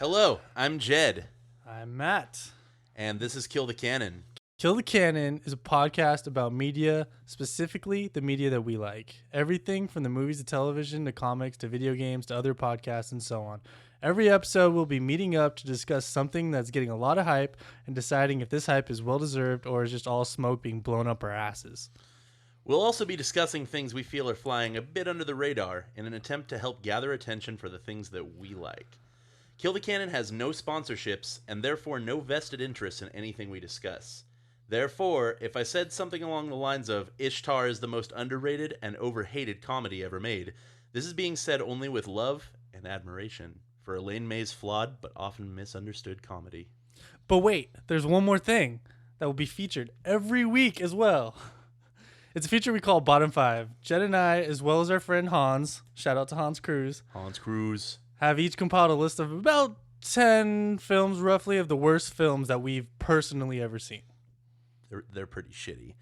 Hello, I'm Jed, I'm Matt. and this is Kill the Canon. Kill the Canon is a podcast about media, specifically the media that we like. Everything from the movies to television to comics to video games to other podcasts and so on. Every episode we'll be meeting up to discuss something that's getting a lot of hype and deciding if this hype is well deserved or is just all smoke being blown up our asses. We'll also be discussing things we feel are flying a bit under the radar in an attempt to help gather attention for the things that we like. Kill the Canon has no sponsorships and therefore no vested interest in anything we discuss. Therefore, if I said something along the lines of Ishtar is the most underrated and overhated comedy ever made, this is being said only with love and admiration for Elaine May's flawed but often misunderstood comedy. But wait, there's one more thing that will be featured every week as well. It's a feature we call Bottom 5. Jed and I, as well as our friend Hans, shout out to Cruz, Cruz. have each compiled a list of about 10 films roughly of the worst films that we've personally ever seen. They're pretty shitty.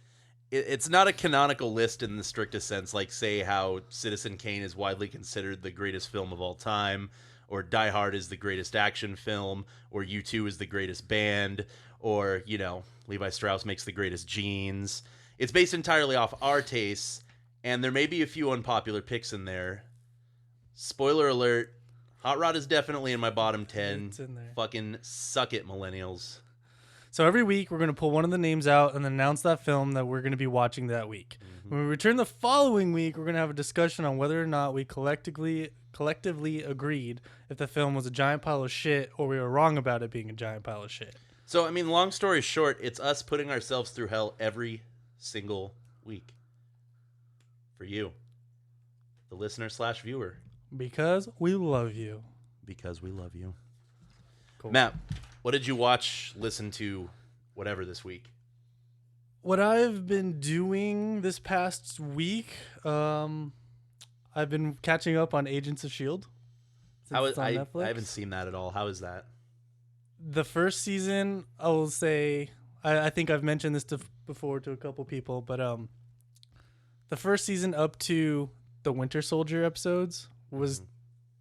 It's not a canonical list in the strictest sense, like say how Citizen Kane is widely considered the greatest film of all time, or Die Hard is the greatest action film, or U2 is the greatest band, or, Levi Strauss makes the greatest jeans. It's based entirely off our tastes, and there may be a few unpopular picks in there. Spoiler alert, Hot Rod is definitely in my bottom 10. It's in there. Fucking suck it, millennials. So every week we're going to pull one of the names out and announce that film that we're going to be watching that week. Mm-hmm. When we return the following week, we're going to have a discussion on whether or not we collectively agreed if the film was a giant pile of shit or we were wrong about it being a giant pile of shit. So, long story short, it's us putting ourselves through hell every single week. For you, the listener/viewer. Because we love you. Because we love you. Cool. Matt, what did you watch, listen to, whatever this week? What I've been doing this past week, I've been catching up on Agents of S.H.I.E.L.D. since it's on Netflix. I haven't seen that at all. How is that? The first season, I will say, I think I've mentioned this before to a couple people, but the first season up to the Winter Soldier episodes was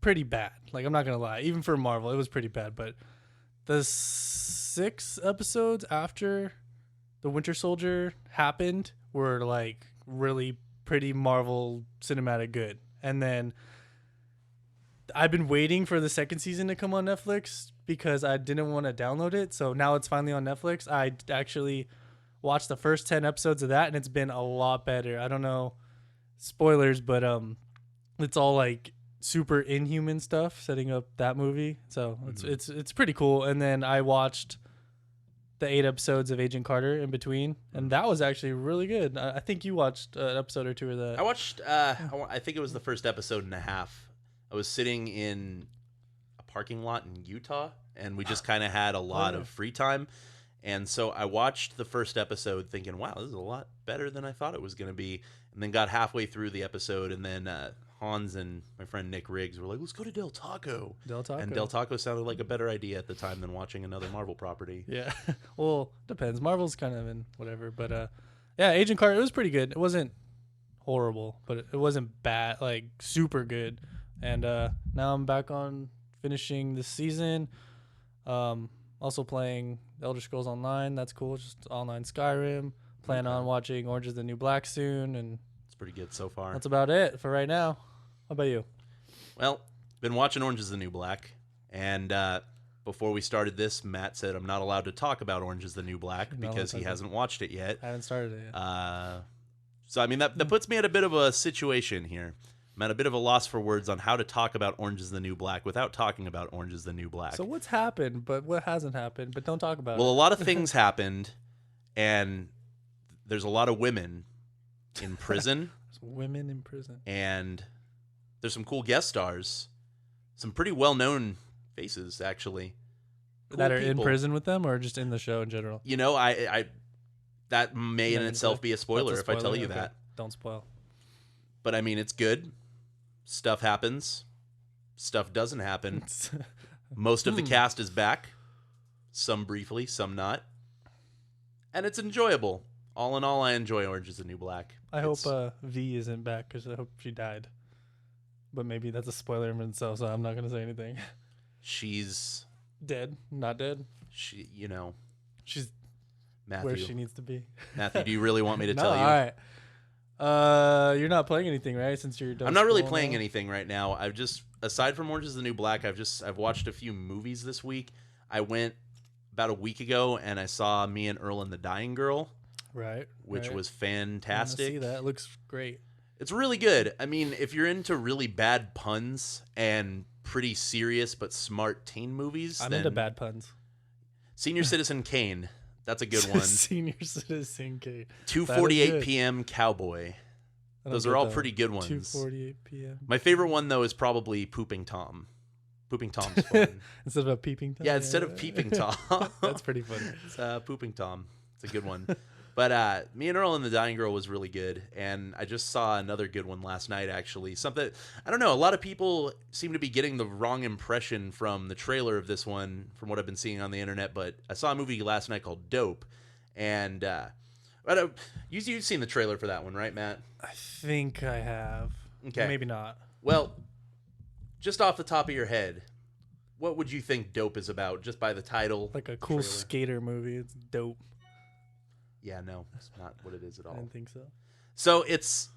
pretty bad. Like, I'm not going to lie. Even for Marvel, it was pretty bad. But the 6 episodes after the Winter Soldier happened were, like, really pretty Marvel cinematic good. And then I've been waiting for the second season to come on Netflix because I didn't want to download it. So now it's finally on Netflix. I actually watched the first 10 episodes of that, and it's been a lot better. I don't know, spoilers, but it's all like super Inhuman stuff setting up that movie. So it's pretty cool. And then I watched the 8 episodes of Agent Carter in between, and that was actually really good. I think you watched an episode or two of that. I watched, I think it was the first episode and a half. I was sitting in a parking lot in Utah, and we just kind of had a lot of free time. And so I watched the first episode thinking, wow, this is a lot better than I thought it was going to be. And then got halfway through the episode, and then Hans and my friend Nick Riggs were like, let's go to Del Taco. And Del Taco sounded like a better idea at the time than watching another Marvel property. Yeah. Well, depends. Marvel's kind of in whatever. But yeah, Agent Carter, it was pretty good. It wasn't horrible, but it wasn't bad, like super good. And now I'm back on finishing this season. Also playing Elder Scrolls Online. That's cool. Just online Skyrim. Plan on watching Orange is the New Black soon. And it's pretty good so far. That's about it for right now. How about you? Well, been watching Orange is the New Black. And before we started this, Matt said I'm not allowed to talk about Orange is the New Black because he hasn't watched it yet. I haven't started it yet. So, that puts me at a bit of a situation here. I'm at a bit of a loss for words on how to talk about Orange is the New Black without talking about Orange is the New Black. So what's happened, but what hasn't happened, but don't talk about it? Well, a lot of things happened, and there's a lot of women in prison. There's women in prison. And there's some cool guest stars. Some pretty well-known faces, actually. Cool that are people. In prison with them, or just in the show in general? I that may in itself be a spoiler if I tell you that. Don't spoil. But, it's good. Stuff happens. Stuff doesn't happen. Most of the cast is back. Some briefly, some not. And it's enjoyable. All in all, I enjoy Orange is the New Black. I hope V isn't back because I hope she died. But maybe that's a spoiler in itself, so I'm not going to say anything. She's Dead, not dead. She, She's Matthew. where she needs to be. Matthew, do you really want me to No, tell you? all right. You're not playing anything, right? Since you're done I'm not really school playing now? anything right now. I've just, aside from Orange is the New Black, I've watched a few movies this week. I went about a week ago and I saw Me and Earl and the Dying Girl, Right. which right. was I wanna fantastic. see that. It looks great. It's really good. I mean, if you're into really bad puns and pretty serious but smart teen movies, I'm then into bad puns. Senior Citizen Kane, that's a good one. Senior Citizen Kane. 2:48 good. p.m. Cowboy. I don't Those get are all that. pretty good ones. 2:48 p.m. My favorite one though is probably Pooping Tom. Pooping Tom's fun. Instead of a peeping Tom. Yeah, instead of Peeping Tom. That's pretty funny. It's Pooping Tom. It's a good one. But Me and Earl and the Dying Girl was really good, and I just saw another good one last night, actually. Something, I don't know, a lot of people seem to be getting the wrong impression from the trailer of this one, from what I've been seeing on the internet, but I saw a movie last night called Dope, and you've seen the trailer for that one, right, Matt? I think I have. Okay. Maybe not. Well, just off the top of your head, what would you think Dope is about, just by the title? Like a cool trailer? skater movie. It's dope. Yeah, no, it's not what it is at I all. didn't think so. So it's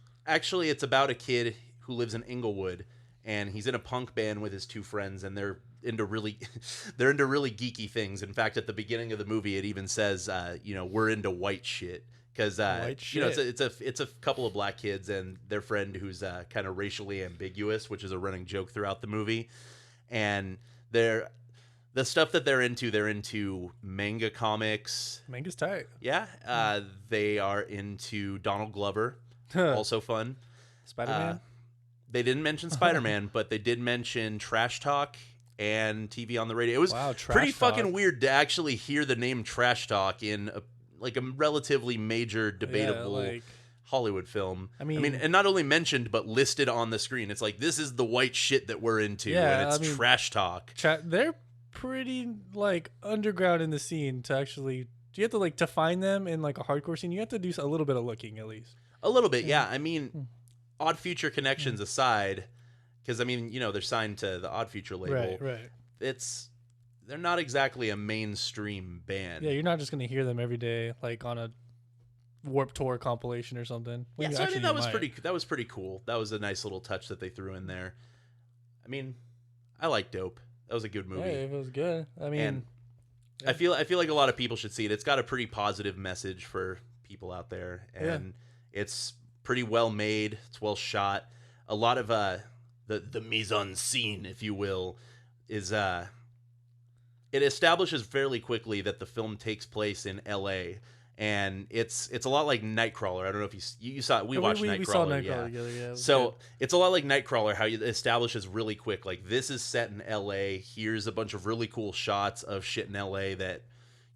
about a kid who lives in Inglewood, and he's in a punk band with his two friends, and they're into really geeky things. In fact, at the beginning of the movie, it even says, we're into white shit. Because it's a couple of black kids and their friend who's kind of racially ambiguous, which is a running joke throughout the movie, and the stuff that they're into manga comics. Manga's tight. Yeah, they are into Donald Glover, also fun. Spider-Man. They didn't mention Spider-Man, but they did mention Trash Talk and TV on the radio. It was pretty fucking weird to actually hear the name Trash Talk in a relatively major, debatable Hollywood film. I mean, and not only mentioned, but listed on the screen. It's like, this is the white shit that we're into, and it's Trash Talk. They're pretty underground in the scene to actually. Do you have to to find them in a hardcore scene? You have to do a little bit of looking at least. A little bit, yeah. I mean, Odd Future connections aside, because they're signed to the Odd Future label. Right. They're not exactly a mainstream band. Yeah, you're not just gonna hear them every day on a Warped Tour compilation or something. Well, yeah, so I mean that was pretty cool. That was a nice little touch that they threw in there. I mean, I like Dope. That was a good movie. Yeah, it was good. I mean, and I feel like a lot of people should see it. It's got a pretty positive message for people out there, and it's pretty well made. It's well shot. A lot of the mise en scene, if you will, is it establishes fairly quickly that the film takes place in L.A. And it's a lot like Nightcrawler. I don't know if you saw it. We watched Nightcrawler. We saw Nightcrawler together, yeah. So it's a lot like Nightcrawler, how it establishes really quick, this is set in L.A. Here's a bunch of really cool shots of shit in L.A. that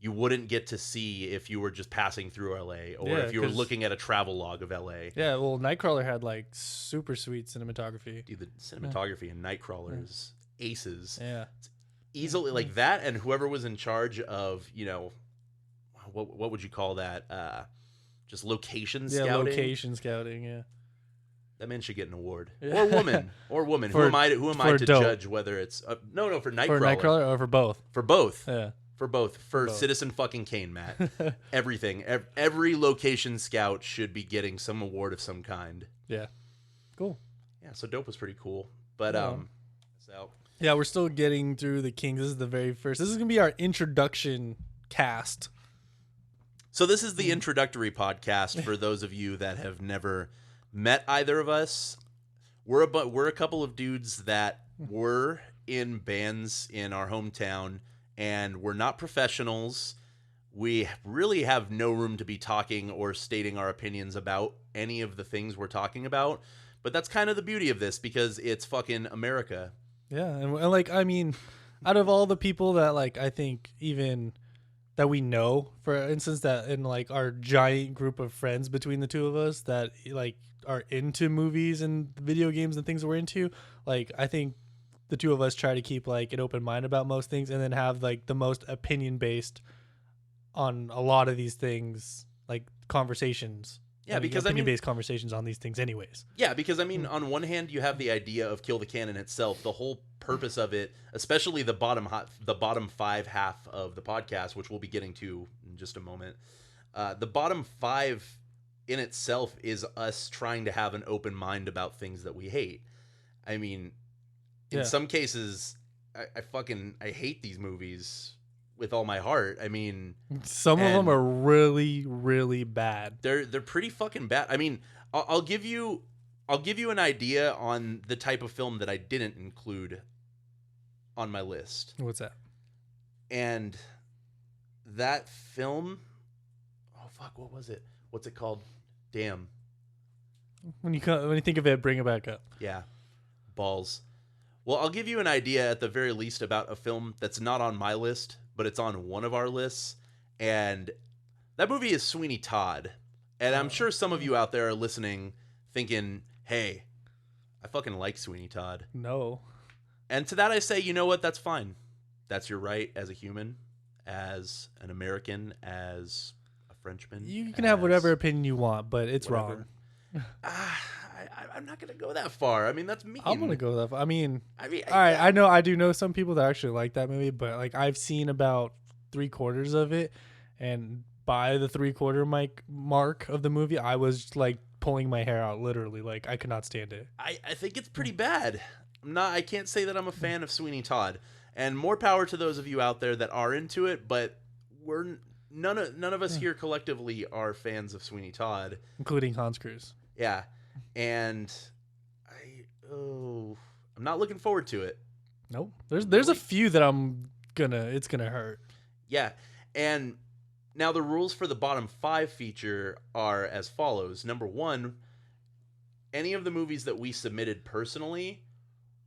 you wouldn't get to see if you were just passing through L.A. or if you were looking at a travel log of L.A. Yeah, well, Nightcrawler had super sweet cinematography. Dude, the cinematography in Nightcrawler is aces. Yeah. It's easily that, and whoever was in charge of, what would you call that? Just location scouting. Yeah, location scouting. Yeah, that man should get an award, or woman. Who am I to judge whether it's no for Nightcrawler? For Nightcrawler or for both? For both. Yeah. For both. For Citizen fucking Kane, Matt. Everything. Every location scout should be getting some award of some kind. Yeah. Cool. Yeah. So Dope was pretty cool, but so. Yeah, we're still getting through the Kings. This is the very first. This is gonna be our introduction cast. So this is the introductory podcast for those of you that have never met either of us. We're a couple of dudes that were in bands in our hometown, and we're not professionals. We really have no room to be talking or stating our opinions about any of the things we're talking about. But that's kind of the beauty of this, because it's fucking America. Yeah, and out of all the people that I think even that we know, for instance, that in our giant group of friends between the two of us that are into movies and video games and things we're into, I think the two of us try to keep an open mind about most things, and then have the most opinion based on a lot of these things, conversations. Yeah, because opinion-based conversations on these things, anyways. Yeah, because I mean, on one hand, you have the idea of Kill the Canon itself. The whole purpose of it, especially the bottom 5 half of the podcast, which we'll be getting to in just a moment. The bottom 5 in itself is us trying to have an open mind about things that we hate. I mean, in some cases, I hate these movies with all my heart. I mean, some of them are really, really bad. They're pretty fucking bad. I mean, I'll give you an idea on the type of film that I didn't include on my list. What's that? And that film, oh fuck, what was it? What's it called? Damn. When you think of it, bring it back up. Yeah. Balls. Well, I'll give you an idea at the very least about a film that's not on my list, but it's on one of our lists. And that movie is Sweeney Todd. And I'm sure some of you out there are listening thinking, hey, I fucking like Sweeney Todd. No. And to that I say, you know what? That's fine. That's your right as a human, as an American, as a Frenchman. You can have whatever opinion you want, but it's whatever. Wrong. I'm not going to go that far. I mean, that's mean. I'm going to go that far. I mean, all right, I do know some people that actually like that movie, but like I've seen about 3/4 of it, and by the 3/4 mark of the movie, I was like pulling my hair out, literally. Like I could not stand it. I think it's pretty bad. I can't say that I'm a fan of Sweeney Todd, and more power to those of you out there that are into it, but none of us here collectively are fans of Sweeney Todd, including Hans Cruz. Yeah. And I'm not looking forward to it. Nope. There's a few that it's gonna hurt. Yeah. And now the rules for the bottom 5 feature are as follows. Number 1, any of the movies that we submitted personally,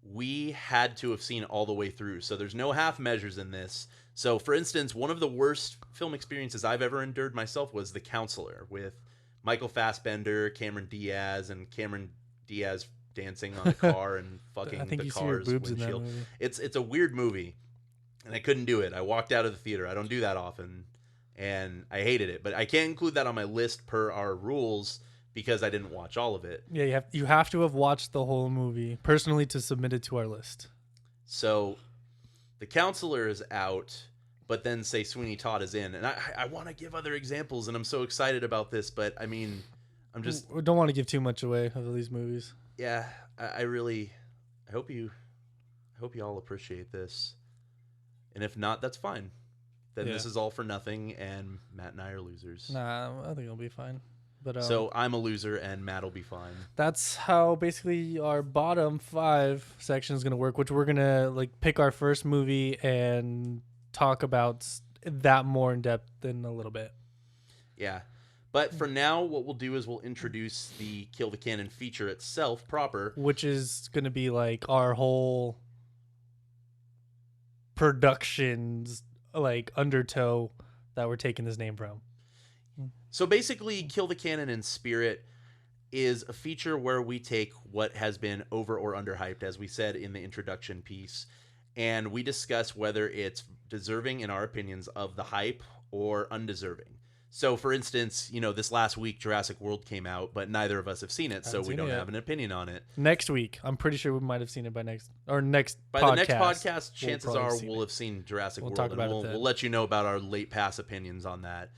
we had to have seen all the way through. So there's no half measures in this. So for instance, one of the worst film experiences I've ever endured myself was The Counselor with Michael Fassbender, Cameron Diaz dancing on a car and fucking the car's windshield. It's a weird movie, and I couldn't do it. I walked out of the theater. I don't do that often, and I hated it. But I can't include that on my list per our rules because I didn't watch all of it. Yeah, you have to have watched the whole movie personally to submit it to our list. So, The Counselor is out, but then say Sweeney Todd is in. And I want to give other examples, and I'm so excited about this, but I mean, we don't want to give too much away of these movies. Yeah, I hope you all appreciate this. And if not, that's fine. Then this is all for nothing, and Matt and I are losers. Nah, I think it'll be fine. But so I'm a loser, and Matt will be fine. That's how basically our bottom 5 section is going to work, which we're going to like pick our first movie and talk about that more in depth in a little bit. Yeah. But for now, what we'll do is we'll introduce the Kill the Canon feature itself proper. Which is going to be like our whole productions, like undertow that we're taking this name from. So basically, Kill the Canon in Spirit is a feature where we take what has been over or underhyped, as we said in the introduction piece, and we discuss whether it's deserving, in our opinions, of the hype or undeserving. So, for instance, this last week Jurassic World came out, but neither of us have seen it, so we don't have an opinion on it. Next week, I'm pretty sure we might have seen it by the next podcast. The next podcast, chances are we'll have seen Jurassic World, and we'll let you know about our late pass opinions on that.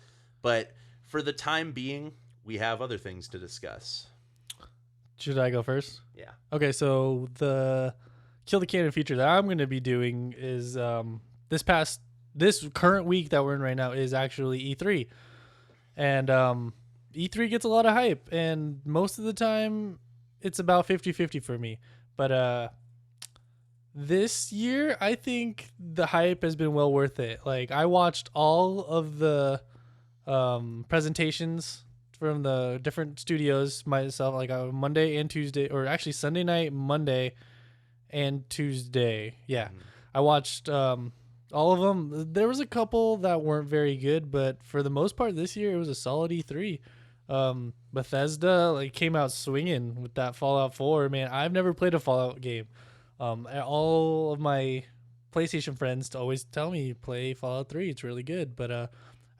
But for the time being, we have other things to discuss. Should I go first? Yeah. Okay, so the Kill the Canon feature that I'm going to be doing is this current week that we're in right now is actually E3. And E3 gets a lot of hype, and most of the time it's about 50-50 for me. But this year, I think the hype has been well worth it. Like, I watched all of the presentations from the different studios myself, like Monday and Tuesday, or actually Sunday night, Monday, and Tuesday. Yeah, I watched all of them. There was a couple that weren't very good, but for the most part this year, it was a solid E3. Bethesda came out swinging with that Fallout 4. Man, I've never played a Fallout game. All of my PlayStation friends always tell me play Fallout 3. It's really good, but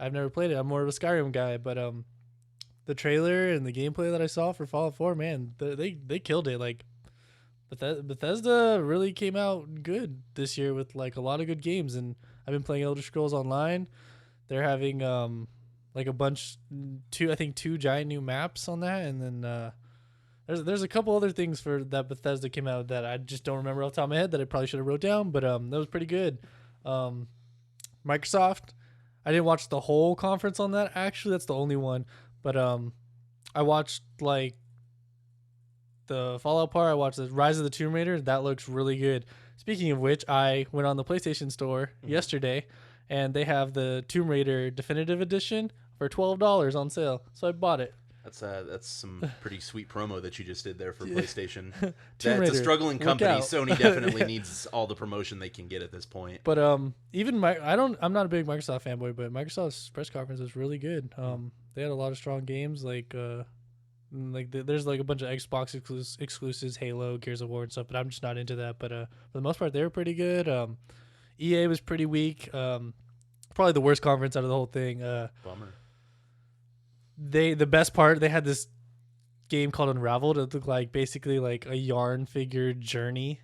I've never played it. I'm more of a Skyrim guy, but the trailer and the gameplay that I saw for Fallout 4, man, they killed it. Like Bethesda really came out good this year with like a lot of good games, and I've been playing Elder Scrolls Online. They're having like a bunch two giant new maps on that, and then there's a couple other things for that Bethesda came out that I just don't remember off the top of my head that I probably should have wrote down, but that was pretty good. Microsoft, I didn't watch the whole conference on that. Actually, that's the only one, but I watched like the Fallout part. I watched the Rise of the Tomb Raider. That looks really good. Speaking of which, I went on the PlayStation Store yesterday, and they have the Tomb Raider Definitive Edition for $12 on sale. So I bought it. That's some pretty sweet promo that you just did there for PlayStation. Tomb That's Raider, a struggling look company. out. Sony definitely needs all the promotion they can get at this point. But even I'm not a big Microsoft fanboy, but Microsoft's press conference was really good. They had a lot of strong games there's like a bunch of Xbox exclusives, Halo, Gears of War and stuff, but I'm just not into that. But for the most part, they were pretty good. EA was pretty weak. Probably the worst conference out of the whole thing. Bummer. The best part, they had this game called Unraveled. It looked like basically like a yarn figure journey.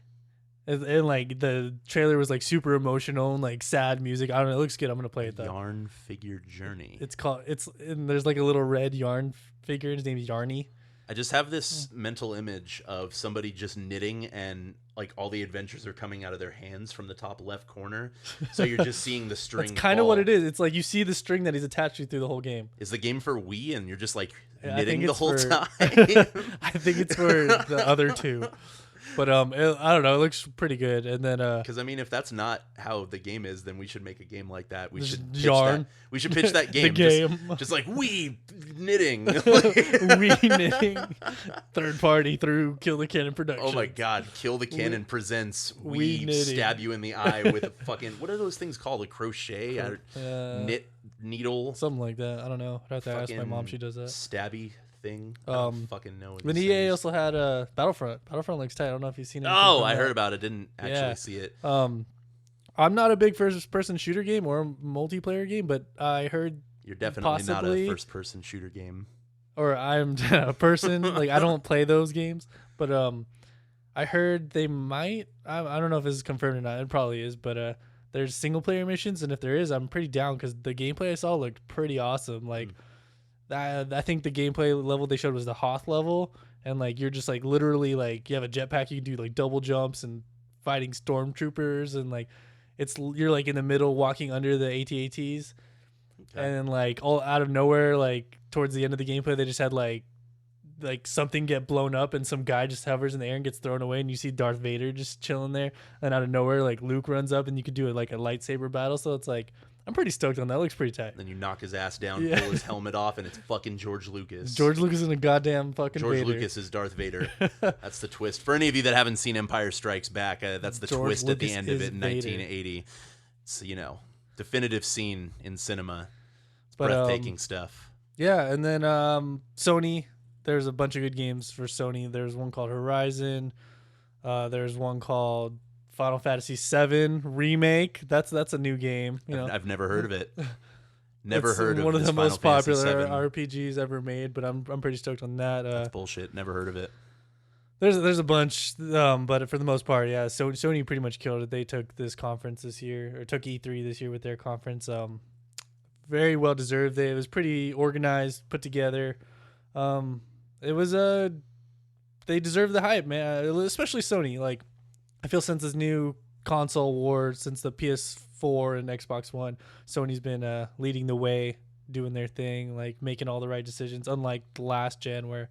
And like the trailer was like super emotional and like sad music. I don't know. It looks good. I'm gonna play it though. Yarn figure journey. And there's like a little red yarn figure. His name's Yarny. I just have this mental image of somebody just knitting and like all the adventures are coming out of their hands from the top left corner. So you're just seeing the string. That's kind of what it is. It's like you see the string that he's attached to through the whole game. Is the game for Wii and you're just like Yeah, knitting the whole time? I think it's for the other two. But I don't know. It looks pretty good. And then because I mean, if that's not how the game is, then we should make a game like that. We should pitch yarn. that. We should pitch that game. The game. Just like we knitting. We knitting. Third party through Kill the Cannon Productions. Oh my God! Kill the Cannon presents we knitting. stab you in the eye with a fucking what are those things called? A crochet, knit needle, something like that. I don't know. I'd have to ask my mom. She does that. Stabby thing. I don't fucking know. Then EA also had Battlefront. Battlefront looks tight. I don't know if you've seen it. Oh, I heard about it. Didn't actually see it. I'm not a big first-person shooter game or a multiplayer game, but I heard you're definitely not a first-person shooter game. Or I'm a person like I don't play those games, but I heard they might. I don't know if this is confirmed or not. It probably is, but there's single-player missions, and if there is, I'm pretty down because the gameplay I saw looked pretty awesome. Like. I think the gameplay level they showed was the Hoth level, and like you're just like literally like you have a jetpack, you can do like double jumps and fighting stormtroopers, and like you're like in the middle walking under the AT-ATs, and then like all out of nowhere, like towards the end of the gameplay, they just had like something get blown up and some guy just hovers in the air and gets thrown away, and you see Darth Vader just chilling there, and out of nowhere like Luke runs up and you could do it like a lightsaber battle. So it's like. I'm pretty stoked on that. It looks pretty tight. Then you knock his ass down, pull his helmet off, and it's fucking George Lucas. George Lucas is a goddamn fucking George Vader. Lucas is Darth Vader. That's the twist. For any of you that haven't seen Empire Strikes Back, that's the George twist at the Lucas end of it in is 1980. It's, definitive scene in cinema. It's But, breathtaking stuff. Yeah, and then Sony, there's a bunch of good games for Sony. There's one called Horizon. There's one called Final Fantasy VII Remake. That's a new game. I've never heard of it. Never heard of one of this the most Final Fantasy popular VII. RPGs ever made, but I'm pretty stoked on that. That's bullshit. Never heard of it. There's a bunch, but for the most part, yeah. So Sony pretty much killed it. They took this conference this year, or took E3 this year with their conference. Very well deserved. It was pretty organized, put together. It was they deserve the hype, man. Especially Sony. Like, I feel since this new console war, since the PS4 and Xbox One, Sony's been leading the way, doing their thing, like making all the right decisions. Unlike the last gen where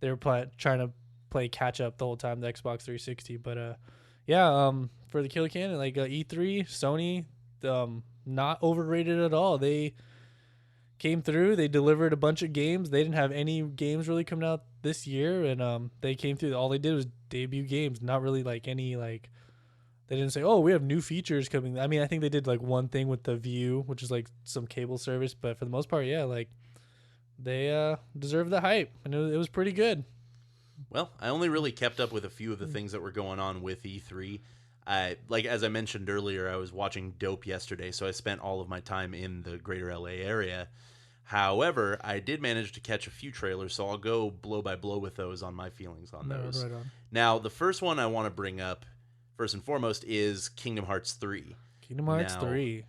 they were trying to play catch up the whole time, the Xbox 360. But for the Killer Cannon, like E3, Sony, not overrated at all. They came through. They delivered a bunch of games. They didn't have any games really coming out this year, and they came through. All they did was debut games, not really like any like. They didn't say, "Oh, we have new features coming." I mean, I think they did like one thing with the View, which is like some cable service, but for the most part, yeah, like they deserve the hype, and it was pretty good. Well, I only really kept up with a few of the things that were going on with E3. Like as I mentioned earlier, I was watching Dope yesterday, so I spent all of my time in the greater LA area. However, I did manage to catch a few trailers, so I'll go blow by blow with those on my feelings on No, those. right on. Now, the first one I want to bring up, first and foremost, is Kingdom Hearts 3. Kingdom Hearts Now, 3.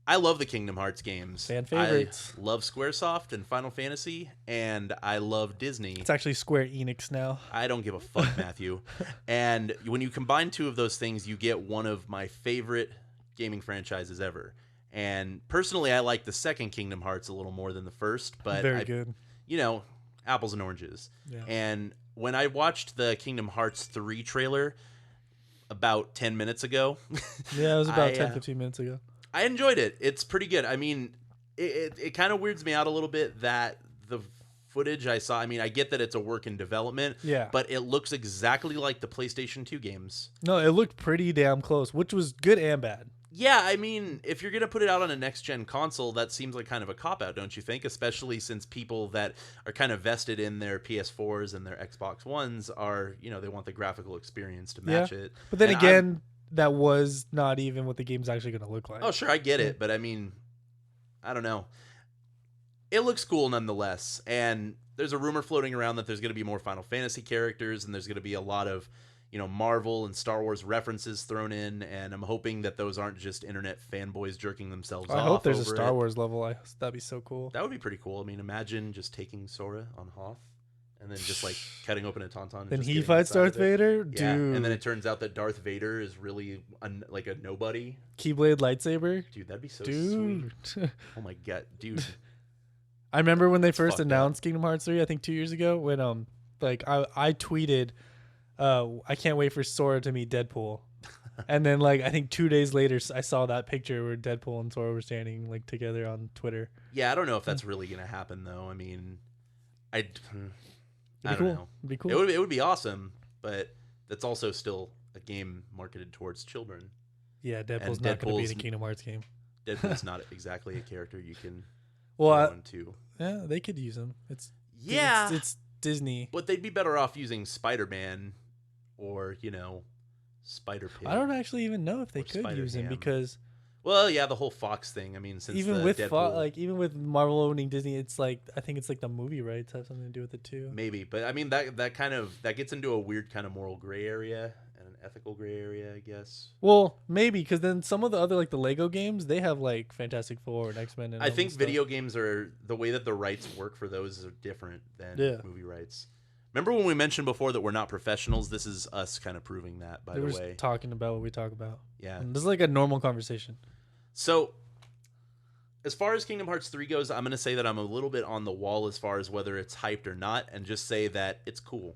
I love the Kingdom Hearts games. Fan favorites. I love Squaresoft and Final Fantasy, and I love Disney. It's actually Square Enix now. I don't give a fuck, Matthew. And when you combine two of those things, you get one of my favorite gaming franchises ever. And personally, I like the second Kingdom Hearts a little more than the first, but Very good. You know, apples and oranges. Yeah. And when I watched the Kingdom Hearts 3 trailer about 10 minutes ago, Yeah, it was about 10, 15 minutes ago. I enjoyed it. It's pretty good. I mean, it kind of weirds me out a little bit that the footage I saw, I mean, I get that it's a work in development, Yeah. but it looks exactly like the PlayStation 2 games. No, it looked pretty damn close, which was good and bad. Yeah, I mean, if you're going to put it out on a next-gen console, that seems like kind of a cop-out, don't you think? Especially since people that are kind of vested in their PS4s and their Xbox Ones are, you know, they want the graphical experience to match it. But then And again, that was not even what the game's actually going to look like. Oh, sure, I get it, but I mean, I don't know. It looks cool nonetheless, and there's a rumor floating around that there's going to be more Final Fantasy characters, and there's going to be a lot of, you know, Marvel and Star Wars references thrown in, and I'm hoping that those aren't just internet fanboys jerking themselves off. I hope there's a over Star it. Wars level. That'd be so cool. That would be pretty cool. I mean, imagine just taking Sora on Hoth and then just like cutting open a tauntaun. And Then just he getting fights inside Darth of it. Vader? Yeah, Dude. and then it turns out that Darth Vader is really like a nobody. Keyblade lightsaber? Dude, that'd be so Dude. sweet. Oh my god, dude. I remember when they first fucked announced Kingdom Hearts 3, I think 2 years ago, when like I tweeted, I can't wait for Sora to meet Deadpool. And then like I think 2 days later I saw that picture where Deadpool and Sora were standing like together on Twitter. Yeah, I don't know if that's really gonna happen though. I mean, I don't cool. know. It'd be cool. It would be awesome, but that's also still a game marketed towards children. Yeah, Deadpool's And not going to be in Deadpool's- a Kingdom Hearts game. Deadpool's not exactly a character you can Well, throw into. yeah, they could use him. Yeah, it's Disney. but they'd be better off using Spider-Man or, you know, Spider-Pig. I don't actually even know if they Or could use him Spider-Ham. because Well, yeah, the whole Fox thing. I mean, since even the with Deadpool, even with Marvel owning Disney, it's like I think it's like the movie rights have something to do with it too. maybe, but I mean that kind of gets into a weird kind of moral gray area and an ethical gray area, I guess. Well, maybe because then some of the other like the Lego games, they have like Fantastic Four and X-Men. And I all think this stuff. video games are the way that the rights work for those are different than Yeah. movie rights. Remember when we mentioned before that we're not professionals? This is us kind of proving that, by They the were way. just talking about what we talk about. Yeah. And this is like a normal conversation. So, as far as Kingdom Hearts 3 goes, I'm going to say that I'm a little bit on the wall as far as whether it's hyped or not, and just say that it's cool.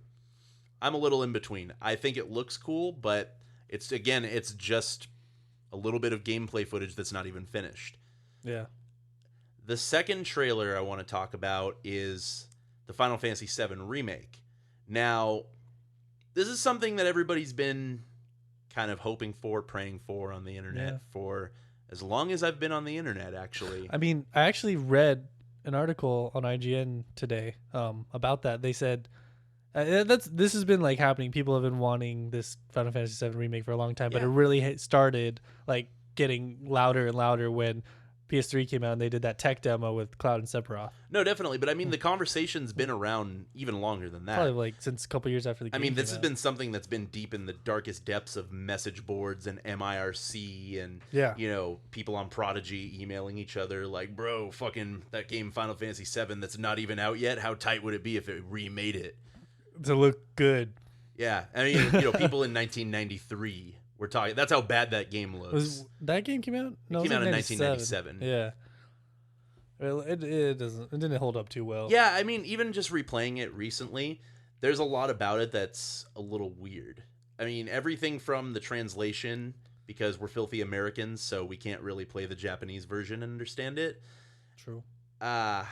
I'm a little in between. I think it looks cool, but it's just a little bit of gameplay footage that's not even finished. Yeah. The second trailer I want to talk about is the Final Fantasy VII Remake. Now, this is something that everybody's been kind of hoping for, praying for on the internet for as long as I've been on the internet, actually. I mean, I actually read an article on IGN today about that. They said this has been like happening. People have been wanting this Final Fantasy VII remake for a long time, but Yeah. it really started like getting louder and louder when PS3 came out and they did that tech demo with Cloud and Sephiroth. No, definitely. But I mean, the conversation's been around even longer than that. Probably like since a couple years after the I game mean, this came has out. been something that's been deep in the darkest depths of message boards and MIRC and, Yeah. you know, people on Prodigy emailing each other like, bro, fucking that game Final Fantasy VII that's not even out yet. How tight would it be if it remade it? to look good. Yeah. I mean, you know, people in 1993 were talking. That's how bad that game looks. Was that game came out? No, It came was out in 97. 1997. Yeah. Well, it didn't hold up too well. Yeah, I mean, even just replaying it recently, there's a lot about it that's a little weird. I mean, everything from the translation, because we're filthy Americans, so we can't really play the Japanese version and understand it. True. The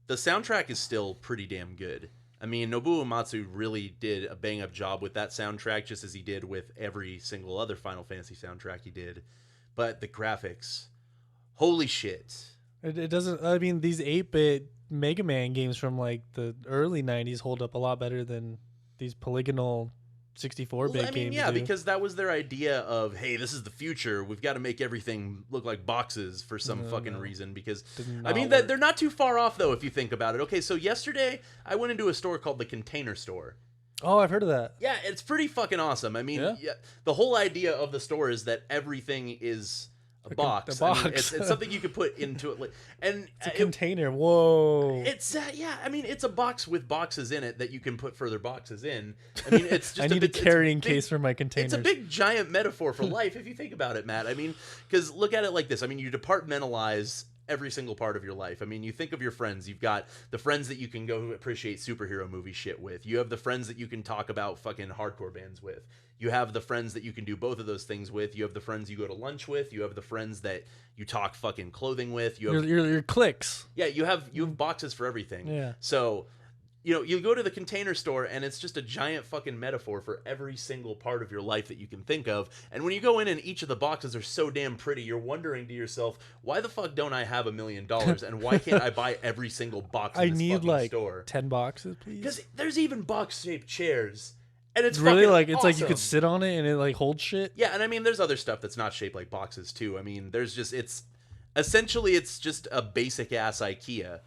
soundtrack is still pretty damn good. I mean, Nobuo Uematsu really did a bang-up job with that soundtrack, just as he did with every single other Final Fantasy soundtrack he did. But the graphics, holy shit. It doesn't. I mean, these 8-bit Mega Man games from like the early '90s hold up a lot better than these polygonal 64-bit Well, I mean, games yeah, do. because that was their idea of, hey, this is the future. We've got to make everything look like boxes for some fucking reason. Because Did I mean, not work. they're not too far off though if you think about it. Okay, so yesterday I went into a store called the Container Store. Oh, I've heard of that. Yeah, it's pretty fucking awesome. I mean, Yeah? the whole idea of the store is that everything is a box. a I mean, box. it's something you could put into it, and It's a container. Whoa. it's yeah. I mean, it's a box with boxes in it that you can put further boxes in. I mean, it's just I need a it's carrying big- case for my containers. It's a big giant metaphor for life if you think about it, Matt. I mean, because look at it like this. I mean, you departmentalize every single part of your life. I mean, you think of your friends. You've got the friends that you can go appreciate superhero movie shit with. You have the friends that you can talk about fucking hardcore bands with. You have the friends that you can do both of those things with. You have the friends you go to lunch with. You have the friends that you talk fucking clothing with. You have Your clicks. yeah, you have boxes for everything. Yeah. So, you go to the Container Store and it's just a giant fucking metaphor for every single part of your life that you can think of. And when you go in and each of the boxes are so damn pretty, you're wondering to yourself, why the fuck don't I have $1 million and why can't I buy every single box in I this need fucking like store? 10 boxes, please. Because there's even box-shaped chairs. And it's Really, fucking like it's like you awesome. could sit on it and it like holds shit. Yeah, and I mean, there's other stuff that's not shaped like boxes too. I mean, there's just it's just a basic ass IKEA.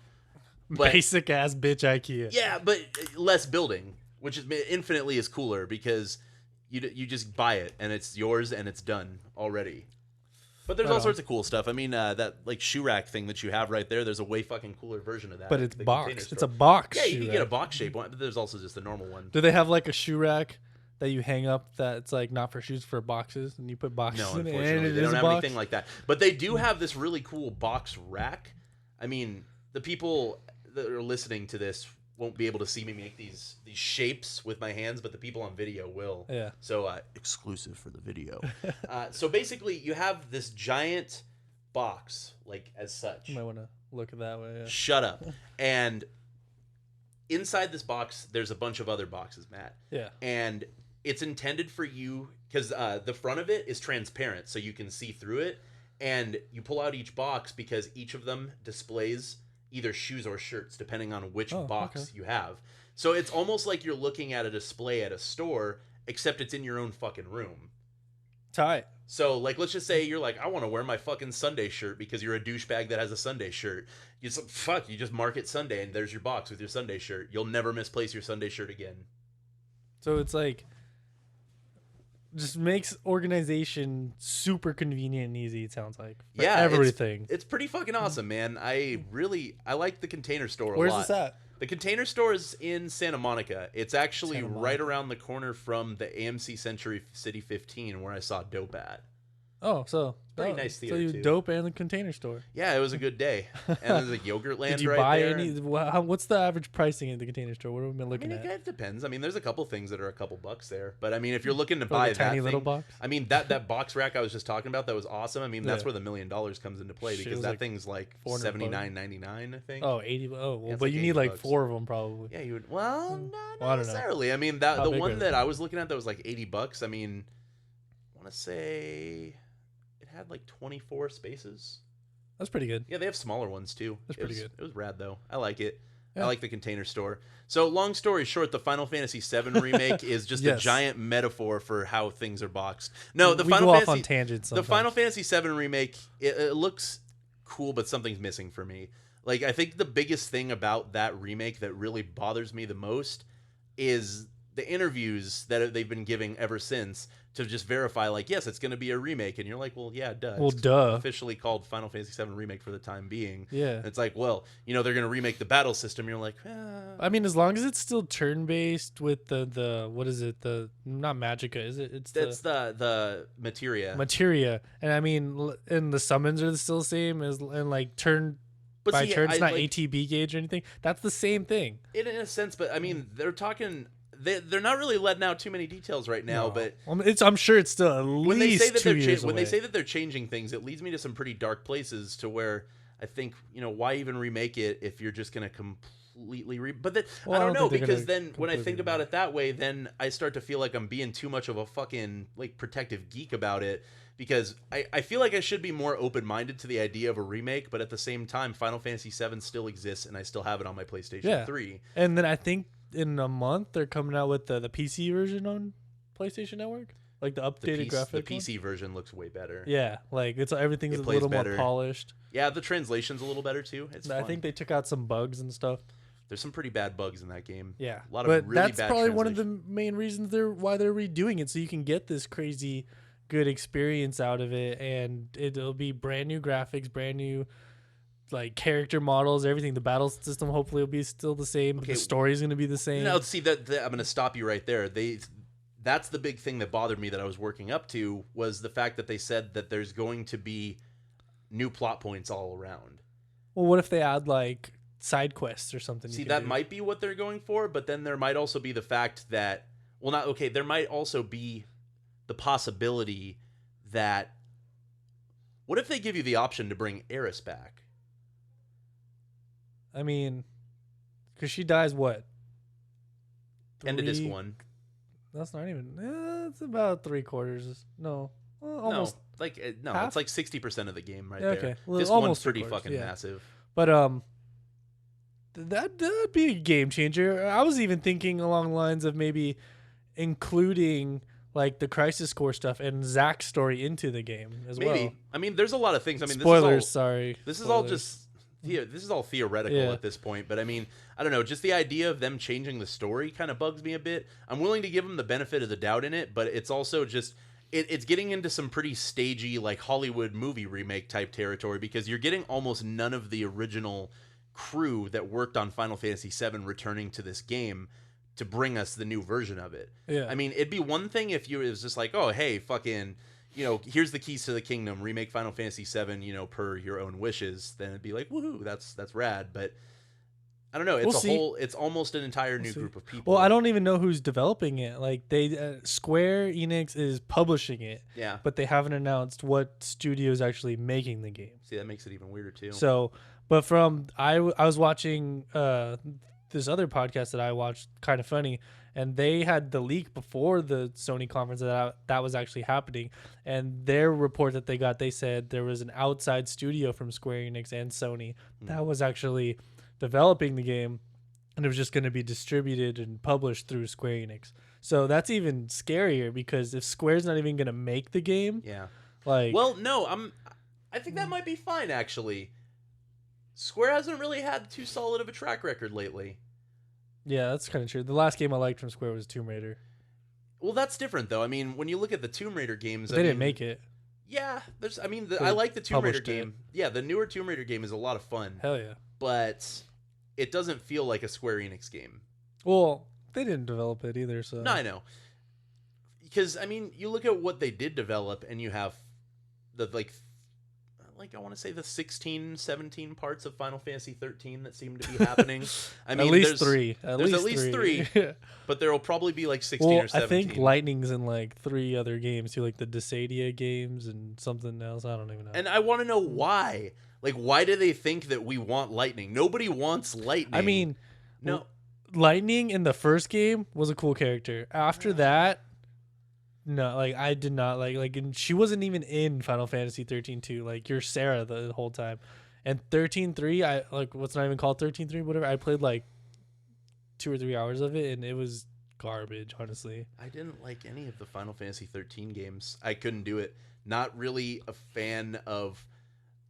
But, Basic ass bitch IKEA. yeah, but less building, which is infinitely is cooler because you just buy it and it's yours and it's done already. But there's Right all on. sorts of cool stuff. I mean, that like shoe rack thing that you have right there. There's a way fucking cooler version of that. But at it's the Container box. Store. It's a box. Yeah, you shoe can get a rack. box shape one, but there's also just the normal one. Do they have like a shoe rack that you hang up that's like not for shoes, for boxes, and you put boxes No, in it? unfortunately, And it they is don't a have box? anything like that. But they do have this really cool box rack. I mean, the people that are listening to this won't be able to see me make these shapes with my hands, but the people on video will. Yeah. So exclusive for the video. So basically, you have this giant box, like as such. You might want to look at that way. Yeah. Shut up. And inside this box, there's a bunch of other boxes, Matt. Yeah. And it's intended for you because the front of it is transparent, so you can see through it. And you pull out each box because each of them displays either shoes or shirts, depending on which box okay. you have. So it's almost like you're looking at a display at a store, except it's in your own fucking room. Tight. So, like, let's just say you're like, I want to wear my fucking Sunday shirt because you're a douchebag that has a Sunday shirt. You just mark it Sunday, and there's your box with your Sunday shirt. You'll never misplace your Sunday shirt again. So it's like just makes organization super convenient and easy. It sounds like for everything. It's pretty fucking awesome, man. I like the Container Store a lot. Where's this at? The Container Store is in Santa Monica. It's actually Santa Monica. right around the corner from the AMC Century City 15 where I saw Dope at. Oh, so Pretty nice So theater, you too. Dope and the Container Store. Yeah, it was a good day. And there's a Yogurt Land Did you right buy there. any? What's the average pricing at the Container Store? What have we been I looking mean, at? it depends. I mean, there's a couple things that are a couple bucks there. But I mean, if you're looking to For buy the tiny that little thing, box? I mean, that box rack I was just talking about, that was awesome. I mean, that's Yeah. where the $1 million comes into play Shit, it because was that like thing's like $400. $79.99, I think. Oh, 80. Oh, well, Yeah, it's but like you 80 need like bucks. 4 of them probably. Yeah, you would. Well, not Well, I don't know. necessarily. I mean, that How the big are one they? that I was looking at that was like $80. I mean, I want to say it had like 24 spaces. That's pretty good. Yeah, they have smaller ones too. That's It pretty was- good. It was rad though. I like it. I Yeah. like the Container Store. So, long story short, the Final Fantasy VII remake is just a Yes. giant metaphor for how things are boxed. No, the we Final go Fantasy off on tangents. the Sometimes. Final Fantasy VII remake, it looks cool, but something's missing for me. Like, I think the biggest thing about that remake that really bothers me the most is the interviews that they've been giving ever since to just verify, like, yes, it's going to be a remake. And you're like, well, yeah, duh. Well, It's duh. officially called Final Fantasy VII Remake for the time being. Yeah. And it's like, well, they're going to remake the battle system. You're like, I mean, as long as it's still turn based with the what is it? The not Magica, is it? It's that's the materia. materia. And I mean, and the summons are still the same as and like turn But by see, turn. It's I, not like, ATB gauge or anything. That's the same thing. in a sense, but I mean, they're talking. They're not really letting out too many details right now. No. But I'm sure it's still at when they least say that 2 they're years when they away. say that they're changing things, it leads me to some pretty dark places. To where I think, why even remake it if you're just gonna completely but then Well, I don't know, think they're because gonna then when I completely think about remake it that way, then I start to feel like I'm being too much of a fucking like protective geek about it. Because I feel like I should be more open-minded to the idea of a remake, but at the same time, Final Fantasy VII still exists, and I still have it on my PlayStation Yeah. 3. And then I think in a month they're coming out with the PC version on PlayStation Network, like the The updated graphic. the PC version looks way better. Yeah, like everything's It a plays little better. more polished. Yeah, the translation's a little better too. It's I fun. think they took out some bugs and stuff. There's some pretty bad bugs in that game. Yeah, a lot but of really that's bad probably one of the translation. main reasons why they're redoing it, so you can get this crazy good experience out of it, and it'll be brand new graphics, brand new like character models, everything. The battle system hopefully will be still the same. Okay. The story's gonna be the same. No, see that I'm going to stop you right there. That's the big thing that bothered me that I was working up to was the fact that they said that there's going to be new plot points all around. Well, what if they add like side quests or something? See, that do? might be what they're going for, but then there might also be the fact that, well, not okay. There might also be the possibility that, what if they give you the option to bring Eris back? I mean, because she dies what? End of disc 3 1. That's not even. It's about 3/4. No, almost. No, half? it's like 60% of the game right Yeah, there. okay. Well, This almost one's pretty 3/4, fucking yeah. massive. But that'd be a game changer. I was even thinking along the lines of maybe including like the Crisis Core stuff and Zack's story into the game as Maybe. well. I mean, there's a lot of things. I mean, Spoilers, this sorry. is all Spoilers. just this is all theoretical Yeah. at this point. But I mean, I don't know. Just the idea of them changing the story kind of bugs me a bit. I'm willing to give them the benefit of the doubt in it, but it's also just it's getting into some pretty stagey like Hollywood movie remake type territory because you're getting almost none of the original crew that worked on Final Fantasy VII returning to this game to bring us the new version of it. Yeah. I mean, it'd be one thing if it was just like, oh, hey, fucking, here's the keys to the kingdom, remake Final Fantasy VII, per your own wishes. Then it'd be like, woohoo, that's rad. But I don't know. It's it's almost an entire new group of people. Well, I don't even know who's developing it. Like Square Enix is publishing it. Yeah. But they haven't announced what studio is actually making the game. See, that makes it even weirder too. So, but I was watching this other podcast that I watched, Kind of Funny, and they had the leak before the Sony conference that was actually happening, and their report that they said there was an outside studio from Square Enix and Sony that was actually developing the game, and it was just going to be distributed and published through Square Enix. So that's even scarier because if Square's not even going to make the game, yeah. like, Well, no, I think that might be fine actually. Square hasn't really had too solid of a track record lately. yeah, that's kind of true. The last game I liked from Square was Tomb Raider. Well, that's different though. I mean, when you look at the Tomb Raider games, But they didn't make it. Yeah, They I like the Tomb Raider published it. game. Yeah, the newer Tomb Raider game is a lot of fun, Hell yeah. but it doesn't feel like a Square Enix game. Well, they didn't develop it either, so. No, I know. Because I mean, you look at what they did develop, and you have the like I want to say the 16, 17 parts of Final Fantasy 13 that seem to be happening. I mean, at least there's three. there's at least three, but there will probably be like 16 well, or 17. I think Lightning's in like 3 other games too, like the Desadia games and something else. I don't even know. And I want to know why. Like, why do they think that we want Lightning? Nobody wants Lightning. I mean, no. Lightning in the first game was a cool character. After that, no, like I did not and she wasn't even in Final Fantasy 13-2. Like you're Sarah the whole time. And 13-3, I like what's not even called 13-3, whatever. I played like 2 or 3 hours of it and it was garbage, honestly. I didn't like any of the Final Fantasy 13 games. I couldn't do it. Not really a fan of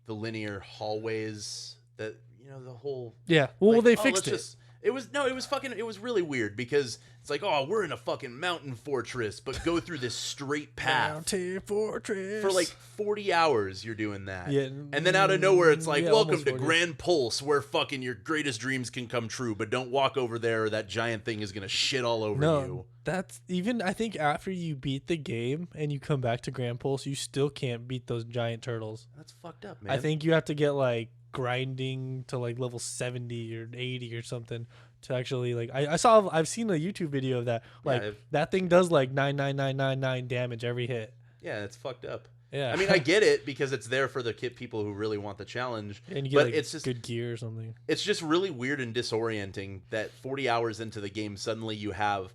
the linear hallways that, the whole Yeah. Well, like, they fixed it. It was really weird because it's like, oh, we're in a fucking mountain fortress, but go through this straight path. Mountain Fortress. For like 40 hours you're doing that. Yeah. And then out of nowhere it's like, Yeah, welcome almost to 40. Grand Pulse where fucking your greatest dreams can come true, but don't walk over there or that giant thing is going to shit all over you. That's even, I think after you beat the game and you come back to Grand Pulse, you still can't beat those giant turtles. That's fucked up, man. I think you have to get like grinding to like level 70 or 80 or something to actually like I've seen a YouTube video of that. Like that thing does like 99999 damage every hit. Yeah, it's fucked up. Yeah. I mean, I get it because it's there for the people who really want the challenge. And you get but like it's just good gear or something. It's just really weird and disorienting that 40 hours into the game suddenly you have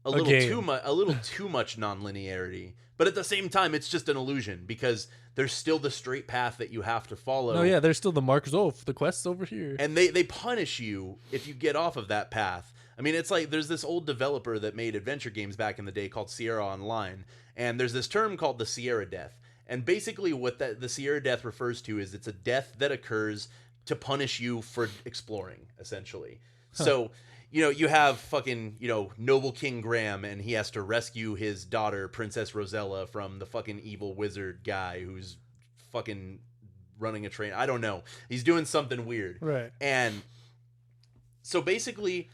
a little too much non-linearity. But at the same time, it's just an illusion because there's still the straight path that you have to follow. Oh yeah, there's still the markers. Oh, the quest's over here. And they punish you if you get off of that path. I mean, it's like there's this old developer that made adventure games back in the day called Sierra Online, and there's this term called the Sierra Death. And basically what the Sierra Death refers to is it's a death that occurs to punish you for exploring, essentially. So, you have fucking, Noble King Graham, and he has to rescue his daughter, Princess Rosella, from the fucking evil wizard guy who's fucking running a train. I don't know. He's doing something weird. Right. And so basically,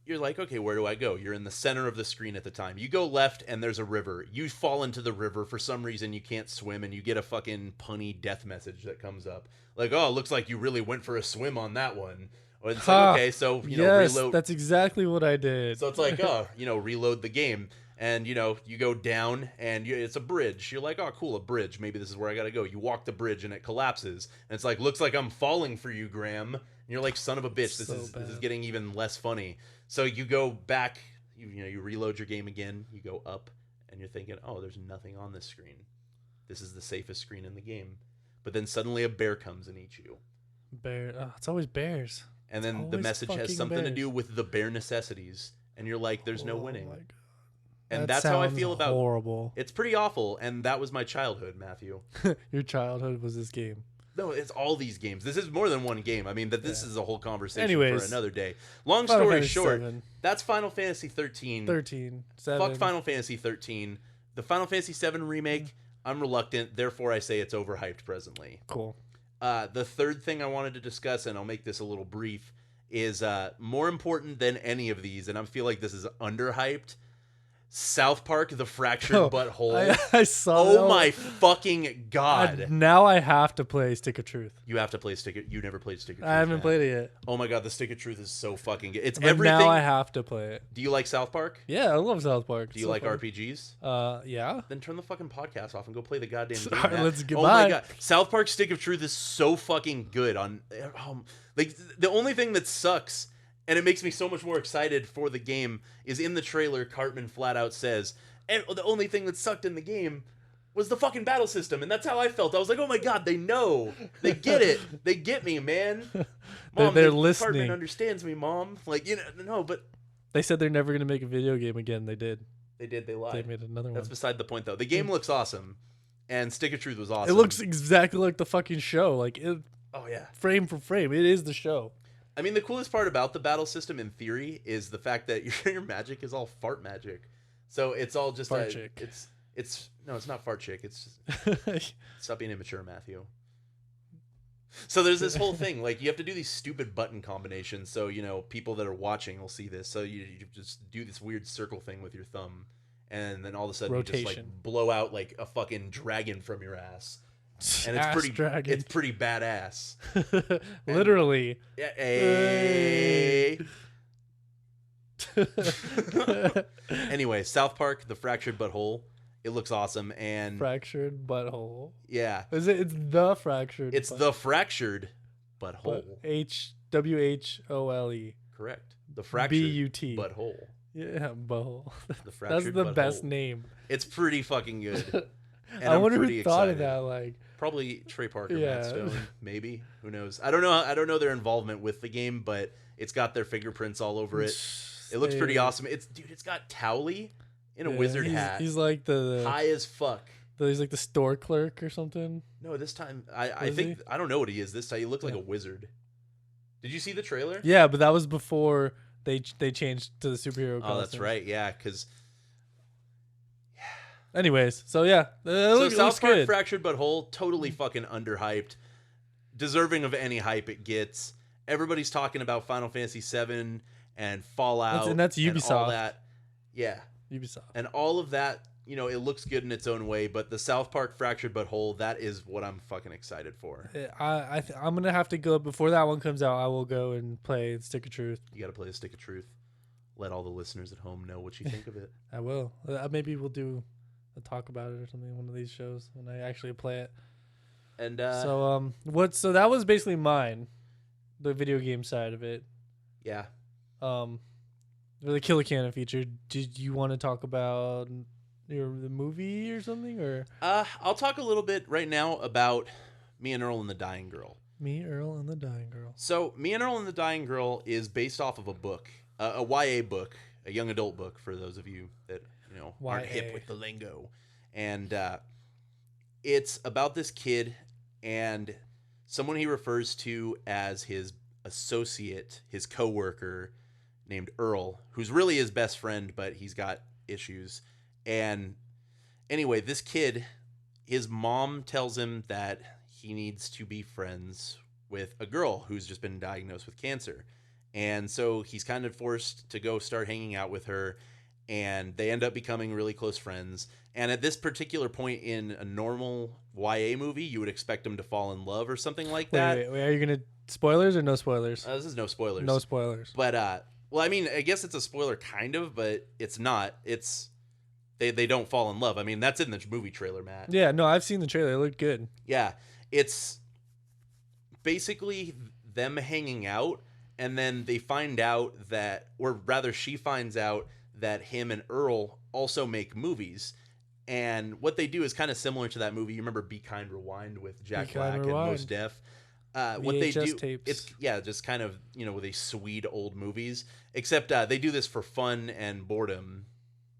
you're like, okay, where do I go? You're in the center of the screen at the time. You go left, and there's a river. You fall into the river. For some reason, you can't swim, and you get a fucking punny death message that comes up. Like, oh, it looks like you really went for a swim on that one. Or it's like, okay, so, yes, reload. That's exactly what I did. So it's like, oh, reload the game. And, you go down, and it's a bridge. You're like, oh, cool, a bridge. Maybe this is where I got to go. You walk the bridge, and it collapses. And it's like, looks like I'm falling for you, Graham. And you're like, son of a bitch, this is getting even less funny. So you go back, you reload your game again. You go up, and you're thinking, oh, there's nothing on this screen. This is the safest screen in the game. But then suddenly a bear comes and eats you. Bear. Oh, it's always bears. And then the message has something to do with the bare necessities. And you're like, there's no winning. My God. And that's how I feel about horrible. It's pretty awful. And that was my childhood, Matthew. Your childhood was this game. No, it's all these games. This is more than one game. I mean, this is a whole conversation Anyways, for another day. Long Final story Fantasy short, 7. That's Final Fantasy 13. 13. 7. Fuck Final Fantasy 13. The Final Fantasy 7 remake, I'm reluctant. Therefore, I say it's overhyped presently. Cool. The third thing I wanted to discuss, and I'll make this a little brief, is more important than any of these, and I feel like this is underhyped. South Park: The Fractured Butthole. I saw. Oh my fucking god! Now I have to play Stick of Truth. You have to play Stick of. You never played Stick of Truth. I haven't played it yet. Oh my god, the Stick of Truth is so fucking good. It's but everything. Now I have to play it. Do you like South Park? Yeah, I love South Park. Do you like RPGs? Yeah. Then turn the fucking podcast off and go play the goddamn game. All right, let's get Oh my god, South Park: Stick of Truth is so fucking good. Like the only thing that sucks, and it makes me so much more excited for the game, is in the trailer, Cartman flat out says, and the only thing that sucked in the game was the fucking battle system. And that's how I felt. I was like, oh my god, they know. They get it. They get me, man. Mom, they're listening. Cartman understands me, Mom. Like, no, but... They said they're never going to make a video game again. They did. They did. They lied. They made another one. That's beside the point, though. The game looks awesome. And Stick of Truth was awesome. It looks exactly like the fucking show. Like, oh, yeah. Frame for frame. It is the show. I mean, the coolest part about the battle system, in theory, is the fact that your magic is all fart magic. So it's all just fart chick. No, it's not fart chick. It's just stop being immature, Matthew. So there's this whole thing, like you have to do these stupid button combinations. So people that are watching will see this. So you just do this weird circle thing with your thumb, and then all of a sudden rotation. You just like blow out like a fucking dragon from your ass, and it's pretty badass. Literally. Hey. Anyway, South Park: The Fractured Butthole. It looks awesome. And fractured butthole. Yeah. Is it? It's the fractured. It's the fractured butthole. HWHOLE. Correct. The fractured BUT butthole. Yeah, butthole. The fractured That's the butthole. Best name. It's pretty fucking good. And I wonder who thought of that. Like probably Trey Parker, Matt Stone, maybe. Who knows? I don't know their involvement with the game, but it's got their fingerprints all over it. It looks pretty awesome. It's got Towley in a wizard hat. He's like the high as fuck. He's like the store clerk or something. No, this time I think I don't know what he is this time. He looked like a wizard. Did you see the trailer? Yeah, but that was before they changed to the superhero costume. Oh, that's right. Yeah, because. Anyways, so yeah, so South Park: Fractured Butthole, totally fucking underhyped, deserving of any hype it gets. Everybody's talking about Final Fantasy VII and Fallout, and that's Ubisoft. And all that. Yeah, Ubisoft, and all of that. It looks good in its own way, but the South Park: Fractured Butthole, that is what I'm fucking excited for. I'm gonna have to go before that one comes out. I will go and play Stick of Truth. You got to play the Stick of Truth. Let all the listeners at home know what you think of it. I will. Maybe we'll do a talk about it or something. One of these shows when I actually play it. And so that was basically mine, the video game side of it. Yeah. The Killer Canon feature. Did you want to talk about the movie or something, or? I'll talk a little bit right now about Me and Earl and the Dying Girl. Me, Earl, and the Dying Girl. So, Me and Earl and the Dying Girl is based off of a book, a YA book, a young adult book for those of you that aren't hip YA. with the lingo, and it's about this kid and someone he refers to as his associate, his coworker named Earl, who's really his best friend, but he's got issues. And anyway, this kid, his mom tells him that he needs to be friends with a girl who's just been diagnosed with cancer. And so he's kind of forced to go start hanging out with her, and they end up becoming really close friends. And at this particular point in a normal YA movie, you would expect them to fall in love or something like that. Wait, are you gonna spoilers or no spoilers? This is no spoilers. No spoilers. But well, I mean, I guess it's a spoiler kind of, but it's not. It's they don't fall in love. I mean, that's in the movie trailer, Matt. Yeah, no, I've seen the trailer. It looked good. Yeah, it's basically them hanging out, and then they find out that, or rather, she finds out that him and Earl also make movies. And what they do is kind of similar to that movie. You remember Be Kind Rewind with Jack Black and Mos Def? What they do, tapes. it's just kind of, they Swede old movies, except they do this for fun and boredom.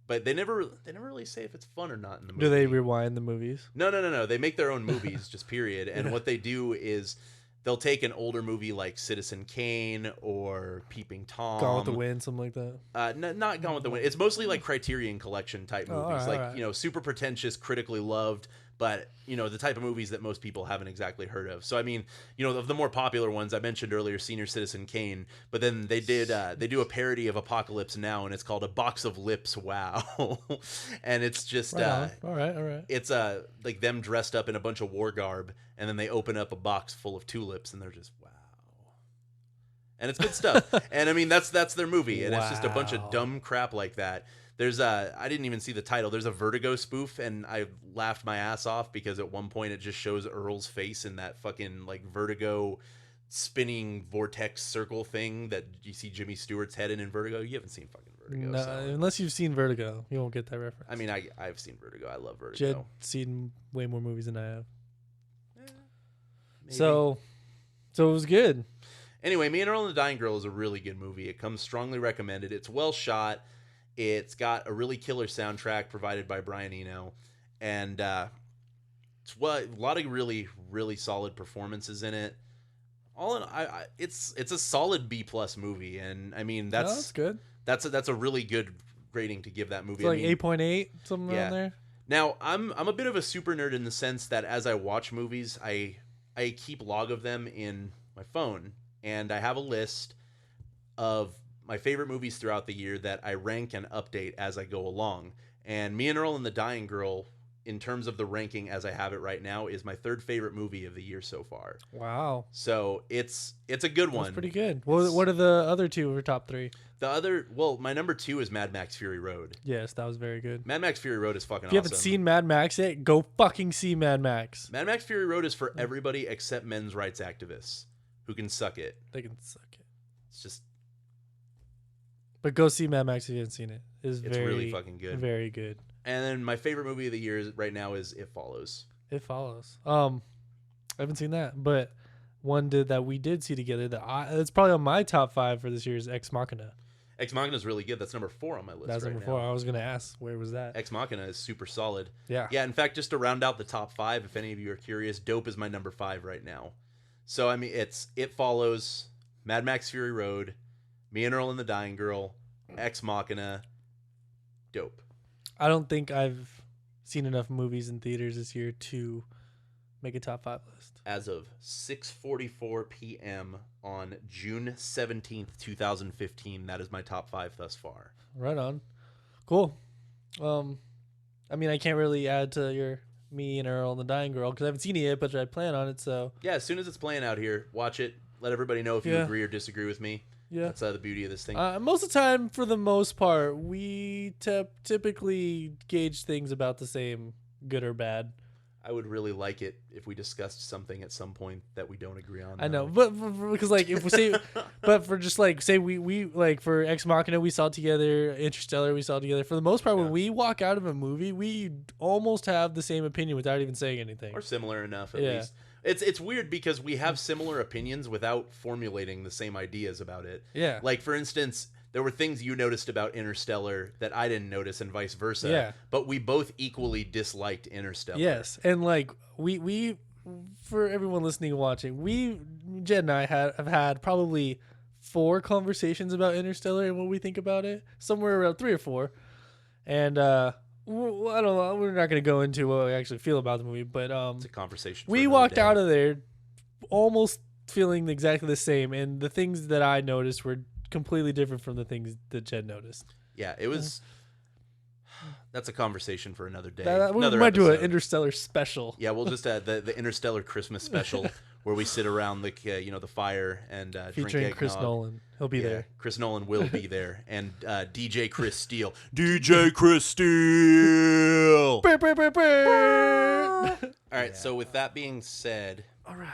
But they never really say if it's fun or not in the movie. Do they rewind the movies? No. They make their own movies, just period. And what they do is they'll take an older movie like Citizen Kane or Peeping Tom. Gone with the Wind, something like that. Not Gone with the Wind. It's mostly like Criterion Collection type movies, all right. Super pretentious, critically loved, but the type of movies that most people haven't exactly heard of. So I mean, of the more popular ones I mentioned earlier, Senior Citizen Kane, but then they do a parody of Apocalypse Now, and it's called A Box of Lips. Wow, and it's just all right. It's like them dressed up in a bunch of war garb, and then they open up a box full of tulips, and they're just wow. And it's good stuff. And I mean, that's their movie, and it's just a bunch of dumb crap like that. There's I didn't even see the title. There's a Vertigo spoof, and I laughed my ass off because at one point it just shows Earl's face in that fucking like Vertigo spinning vortex circle thing that you see Jimmy Stewart's head in Vertigo. You haven't seen fucking Vertigo. No, so. unless you've seen Vertigo, you won't get that reference. I mean, I've seen Vertigo. I love Vertigo. Jed's seen way more movies than I have. Maybe. So it was good. Anyway, Manor and the Dying Girl is a really good movie. It comes strongly recommended. It's well shot. It's got a really killer soundtrack provided by Brian Eno, and it's a lot of really, really solid performances in it. All in, it's a solid B+ movie, and I mean that's good. That's a really good rating to give that movie. It's like I mean, 8.8, something around there. Now I'm a bit of a super nerd in the sense that as I watch movies, I keep log of them in my phone, and I have a list of my favorite movies throughout the year that I rank and update as I go along. And Me and Earl and the Dying Girl, in terms of the ranking as I have it right now, is my third favorite movie of the year so far. Wow. So it's a good one. That's pretty good. What are the other two of your top three? My number 2 is Mad Max Fury Road. Yes, that was very good. Mad Max Fury Road is fucking awesome. If you haven't seen Mad Max yet, go fucking see Mad Max. Mad Max Fury Road is for everybody except men's rights activists who can suck it. They can suck it. It's just... But go see Mad Max if you haven't seen it. It's really fucking good. Very good. And then my favorite movie of the year right now is It Follows. It Follows. I haven't seen that, but one that we did see together it's probably on my top 5 for this year is Ex Machina. Ex Machina is really good. That's number 4 on my list. That's number 4. I was gonna ask where was that. Ex Machina is super solid. Yeah. Yeah. In fact, just to round out the top 5, if any of you are curious, Dope is my number 5 right now. So I mean, it's It Follows, Mad Max Fury Road, Me and Earl and the Dying Girl, Ex Machina, Dope. I don't think I've seen enough movies in theaters this year to make a top 5 list. As of 6:44 p.m. on June 17th, 2015, that is my top 5 thus far. Right on. Cool. I mean, I can't really add to your Me and Earl and the Dying Girl because I haven't seen it yet, but I plan on it. So yeah, as soon as it's playing out here, watch it. Let everybody know if you agree or disagree with me. Yeah, that's the beauty of this thing. Most of the time, for the most part, we typically gauge things about the same, good or bad. I would really like it if we discussed something at some point that we don't agree on. I know, but because like if we say, but for just like say we like for Ex Machina we saw it together, Interstellar we saw it together. For the most part, when we walk out of a movie, we almost have the same opinion without even saying anything, or similar enough at least. It's weird because we have similar opinions without formulating the same ideas about it. Yeah. Like for instance, there were things you noticed about Interstellar that I didn't notice, and vice versa. Yeah. But we both equally disliked Interstellar. Yes, and like we for everyone listening and watching, Jed and I have had probably 4 conversations about Interstellar and what we think about it, somewhere around 3 or 4, and I don't know. We're not going to go into what we actually feel about the movie, but It's a conversation. we walked out of there almost feeling exactly the same, and the things that I noticed were completely different from the things that Jed noticed. Yeah, it was. That's a conversation for another day. We Another might do episode. an Interstellar special. Yeah, we'll just the Interstellar Christmas special where we sit around the fire and Featuring drink Chris eggnog. Nolan. He'll be there. Chris Nolan will be there, and DJ Chris Steele. DJ Chris Steele. All right. So with that being said, All right.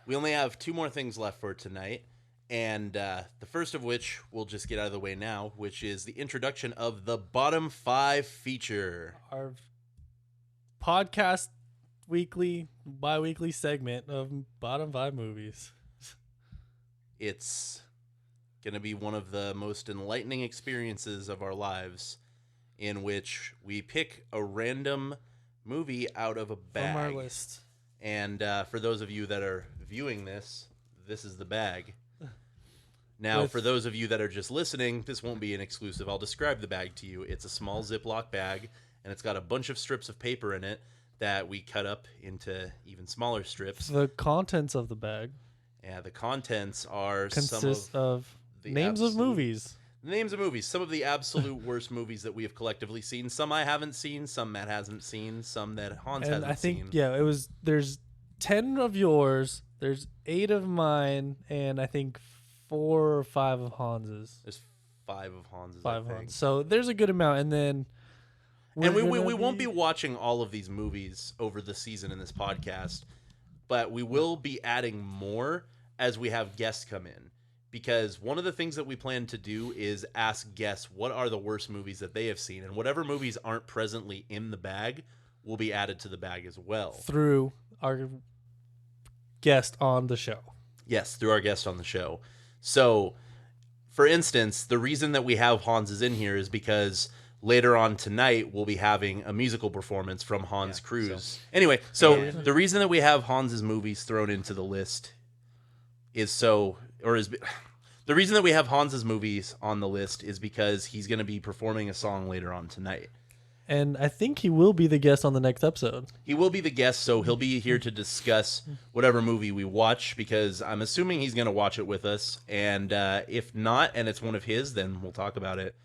we only have 2 more things left for tonight. And the first of which we'll just get out of the way now, which is the introduction of the Bottom 5 feature. Our podcast bi-weekly segment of Bottom 5 movies. It's going to be one of the most enlightening experiences of our lives, in which we pick a random movie out of a bag. From our list. And for those of you that are viewing this, this is the bag. Now, for those of you that are just listening, this won't be an exclusive. I'll describe the bag to you. It's a small Ziploc bag, and it's got a bunch of strips of paper in it that we cut up into even smaller strips. The contents of the bag Yeah, the contents are consist of the names of movies. Names of movies. Some of the absolute worst movies that we have collectively seen. Some I haven't seen. Some Matt hasn't seen. Some that Hans And hasn't I think, seen. there's 10 of yours, there's 8 of mine, and I think 4 or 5 of Hans's. There's 5 of Hans's. 5 I think. Hans. So there's a good amount, and then And we won't be watching all of these movies over the season in this podcast, but we will be adding more as we have guests come in. Because one of the things that we plan to do is ask guests what are the worst movies that they have seen. And whatever movies aren't presently in the bag will be added to the bag as well. through our guest on the show. Yes, through our guest on the show. So, for instance, the reason that we have Hans's in here is because later on tonight we'll be having a musical performance from Hans Cruz. Anyway, so the reason that we have Hans's movies thrown into the list is the reason that we have Hans's movies on the list is because he's going to be performing a song later on tonight. And I think he will be the guest on the next episode. He will be the guest, so he'll be here to discuss whatever movie we watch, because I'm assuming he's going to watch it with us. And if not, and it's one of his, then we'll talk about it.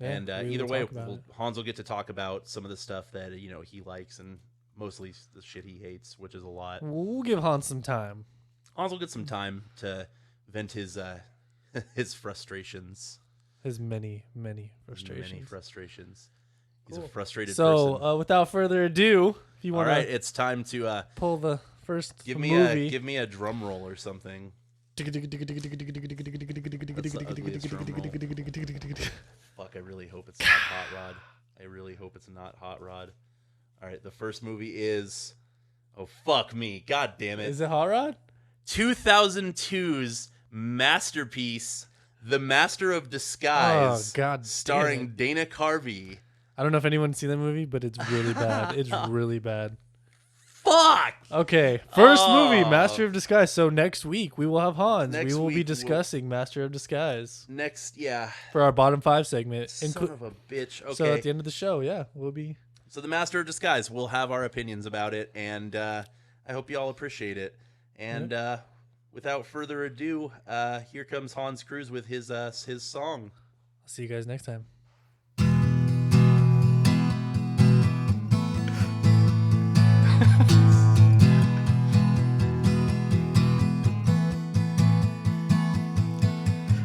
Yeah, and we either will way, talk about it. Hans will get to talk about some of the stuff that he likes, and mostly the shit he hates, which is a lot. We'll give Hans some time. Hans will get some time to vent his his frustrations. His many frustrations. Many frustrations. He's a frustrated So, person. without further ado, if you All want right, to it's time to pull the first give me movie. a drum roll or something. That's the ugliest drum roll. Fuck, I really hope it's not Hot Rod. I really hope it's not Hot Rod. All right, the first movie is... Oh, fuck me. God damn it. Is it Hot Rod? 2002's masterpiece, The Master of Disguise. Oh, God damn starring it. Dana Carvey. I don't know if anyone's seen that movie, but it's really bad. It's really bad. Fuck! Okay, first Oh. movie, Master of Disguise. So next week we will have Hans. Next We will week be we'll- discussing Master of Disguise Next, yeah. for our bottom 5 segment. Son of a bitch. Okay. So at the end of the show, yeah, we'll be. So The Master of Disguise, we'll have our opinions about it, and I hope you all appreciate it. And without further ado, here comes Hans Cruz with his song. I'll see you guys next time.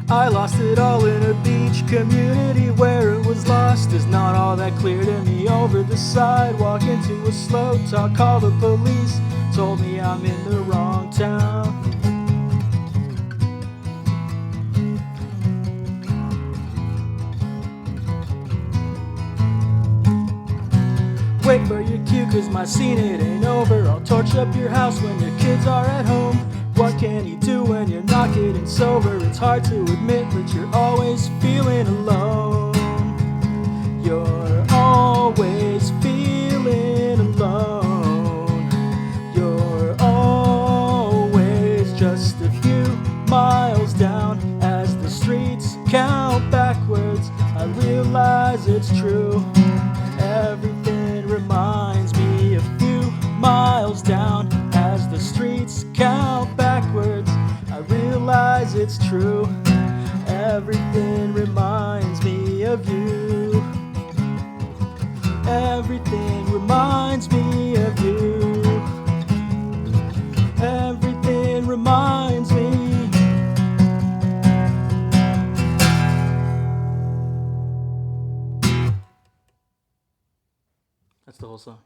I lost it all in a beach community where it was lost is not all that clear to me. Over the sidewalk into a slow talk, call the police, told me I'm in the wrong town. Wait for your cue, cause my scene it ain't over. I'll torch up your house when your kids are at home. What can you do when when you're not getting sober, it's hard to admit that you're always feeling alone. You're always feeling alone. You're always just a few miles down as the streets count backwards. I realize it's true. Everything reminds me a few miles down as the streets count backwards. I realize it's true. Everything reminds me of you. Everything reminds me of you. Everything reminds me. That's the whole song.